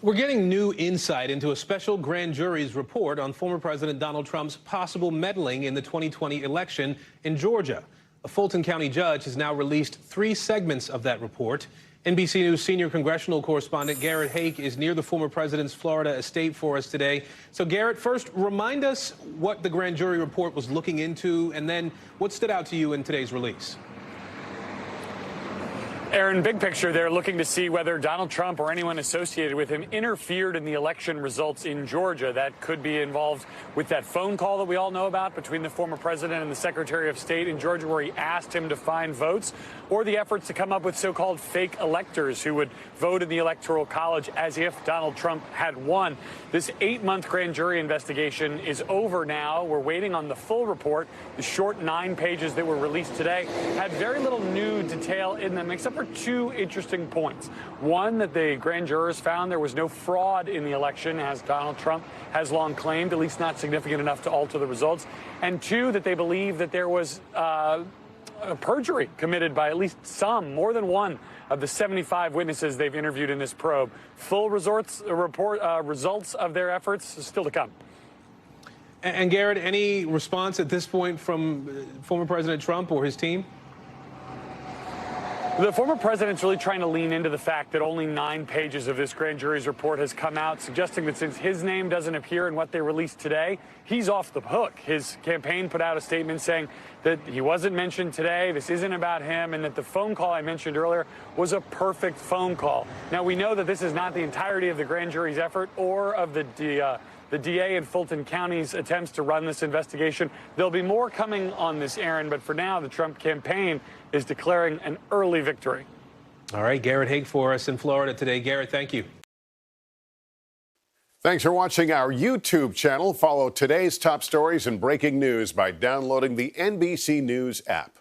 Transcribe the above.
We're getting new insight into a special grand jury's report on former President Donald Trump's possible meddling in the 2020 election in Georgia. A Fulton County judge has now released 3 segments of that report. NBC News senior congressional correspondent Garrett Haake is near the former president's Florida estate for us today. So, Garrett, first, remind us what the grand jury report was looking into, and then what stood out to you in today's release. Aaron, big picture, they're looking to see whether Donald Trump or anyone associated with him interfered in the election results in Georgia. That could be involved with that phone call that we all know about between the former president and the Secretary of State in Georgia, where he asked him to find votes, or the efforts to come up with so-called fake electors who would vote in the Electoral College as if Donald Trump had won. This 8-month grand jury investigation is over now. We're waiting on the full report. The short 9 pages that were released today had very little new detail in them, except for 2 interesting points. One, that the grand jurors found there was no fraud in the election, as Donald Trump has long claimed, at least not significant enough to alter the results. And 2, that they believe that there was a perjury committed by at least more than one of the 75 witnesses they've interviewed in this probe. Full results of their efforts still to come. And Garrett, any response at this point from former President Trump or his team? The former president's really trying to lean into the fact that only 9 pages of this grand jury's report has come out, suggesting that since his name doesn't appear in what they released today, he's off the hook. His campaign put out a statement saying that he wasn't mentioned today, this isn't about him, and that the phone call I mentioned earlier was a perfect phone call. Now, we know that this is not the entirety of the grand jury's effort or of the DA in Fulton County's attempts to run this investigation. There'll be more coming on this, Aaron, but for now, the Trump campaign is declaring an early victory. All right, Garrett Haake for us in Florida today. Garrett, thank you. Thanks for watching our YouTube channel. Follow today's top stories and breaking news by downloading the NBC News app.